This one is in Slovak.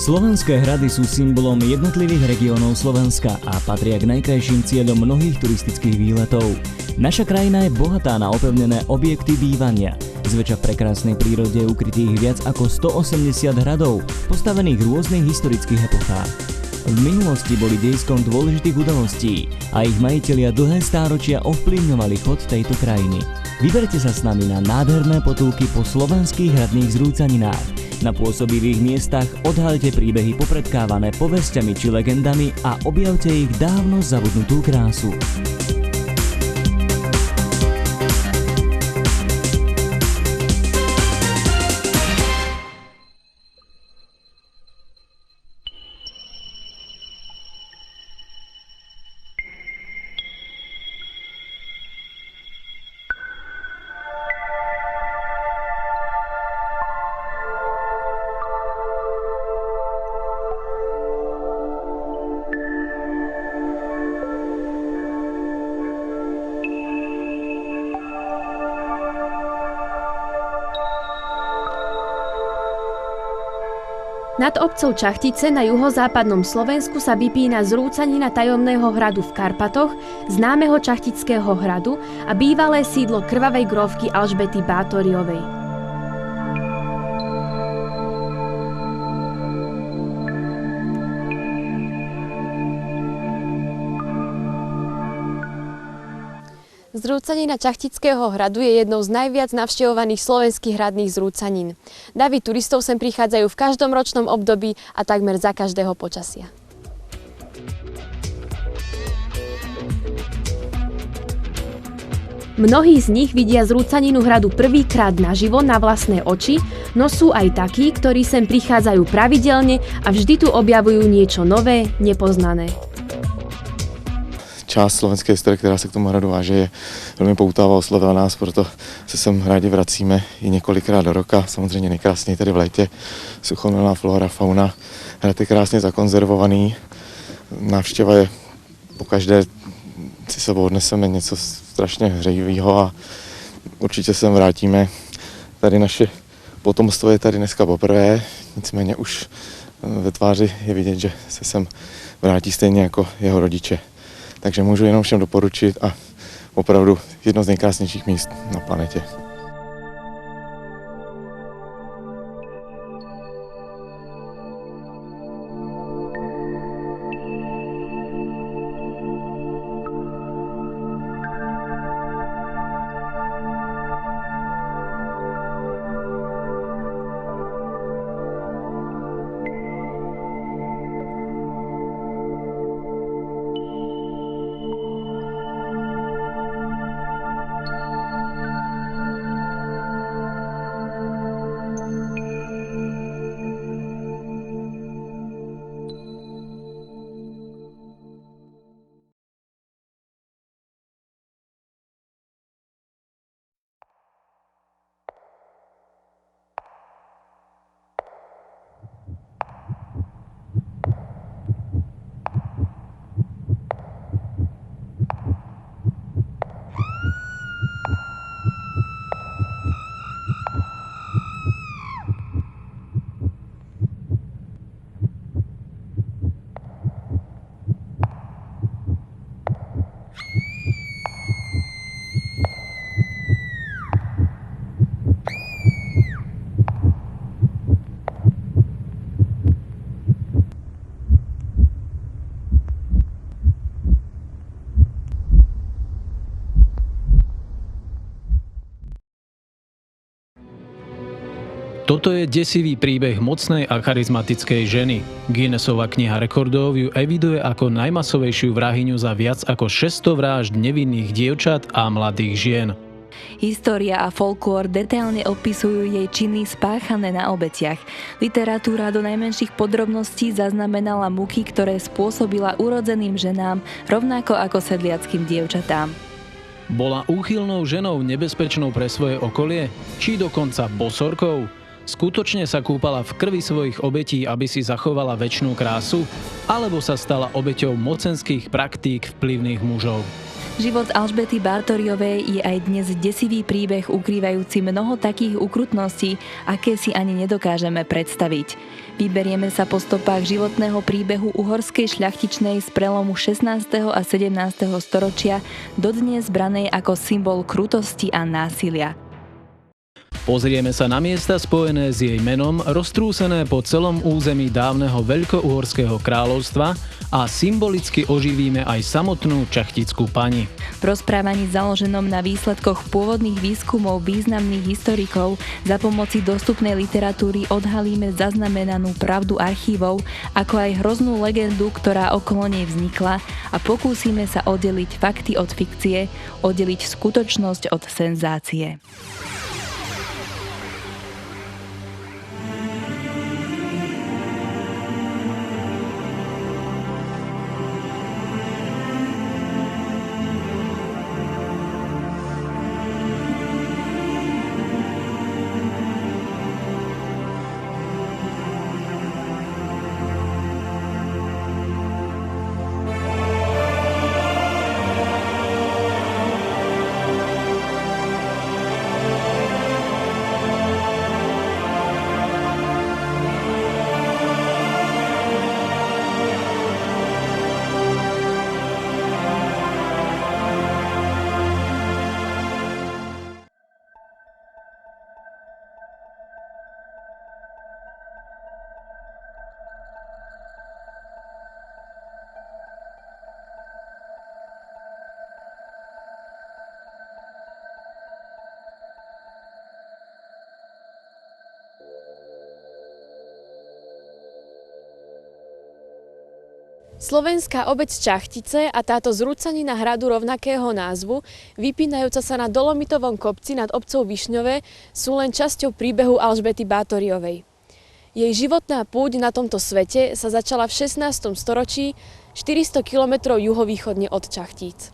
Slovenské hrady sú symbolom jednotlivých regiónov Slovenska a patria k najkrajším cieľom mnohých turistických výletov. Naša krajina je bohatá na opevnené objekty bývania, zväčša v prekrásnej prírode ukrytých viac ako 180 hradov, postavených v rôznych historických epochách. V minulosti boli dejskom dôležitých udalostí a ich majitelia dlhé stáročia ovplyvňovali chod tejto krajiny. Vyberte sa s nami na nádherné potulky po slovenských hradných zrúcaninách. Na pôsobivých miestach odhaľte príbehy popredkávané povesťami či legendami a objavte ich dávno zabudnutú krásu. Nad obcov Čachtice na juhozápadnom Slovensku sa vypína zrúcanina tajomného hradu v Karpatoch, známeho Čachtického hradu a bývalé sídlo krvavej grófky Alžbety Báthoriovej. Zrúcanina Čachtického hradu je jednou z najviac navštevovaných slovenských hradných zrúcanín. Davy turistov sem prichádzajú v každom ročnom období a takmer za každého počasia. Mnohí z nich vidia zrúcaninu hradu prvýkrát naživo na vlastné oči, no sú aj takí, ktorí sem prichádzajú pravidelne a vždy tu objavujú niečo nové, nepoznané. Část slovenské historie, která se k tomu hradu váže, je velmi poutává, oslovila nás, proto se sem rádi vracíme i několikrát do roka. Samozřejmě nejkrásněji tady v létě, suchomilná flora, fauna. Hrad je krásně zakonzervovaný, návštěva je pokaždé, si sebou odneseme něco strašně hřejivého a určitě sem vrátíme. Tady naše potomstvo je tady dneska poprvé, nicméně už ve tváři je vidět, že se sem vrátí stejně jako jeho rodiče. Takže můžu jenom všem doporučit a opravdu jedno z nejkrásnějších míst na planetě. Toto je desivý príbeh mocnej a charizmatickej ženy. Guinnessova kniha rekordov ju eviduje ako najmasovejšiu vrahyňu za viac ako 600 vražd nevinných dievčat a mladých žien. História a folklór detailne opisujú jej činy spáchané na obetiach. Literatúra do najmenších podrobností zaznamenala muky, ktoré spôsobila urodzeným ženám, rovnako ako sedliackým dievčatám. Bola úchylnou ženou nebezpečnou pre svoje okolie? Či dokonca bosorkou? Skutočne sa kúpala v krvi svojich obetí, aby si zachovala večnú krásu? Alebo sa stala obeťou mocenských praktík vplyvných mužov? Život Alžbety Báthoriovej je aj dnes desivý príbeh ukrývajúci mnoho takých ukrutností, aké si ani nedokážeme predstaviť. Vyberieme sa po stopách životného príbehu uhorskej šľachtičnej z prelomu 16. a 17. storočia, dodnes branej ako symbol krutosti a násilia. Pozrieme sa na miesta spojené s jej menom, roztrúsené po celom území dávneho Veľko-uhorského kráľovstva a symbolicky oživíme aj samotnú Čachtickú pani. V rozprávaní založenom na výsledkoch pôvodných výskumov významných historikov za pomoci dostupnej literatúry odhalíme zaznamenanú pravdu archívov, ako aj hroznú legendu, ktorá okolo nej vznikla, a pokúsime sa oddeliť fakty od fikcie, oddeliť skutočnosť od senzácie. Slovenská obec Čachtice a táto zrúcanina hradu rovnakého názvu, vypínajúca sa na dolomitovom kopci nad obcou Višňové, sú len časťou príbehu Alžbety Báthoriovej. Jej životná púť na tomto svete sa začala v 16. storočí 400 kilometrov juhovýchodne od Čachtíc.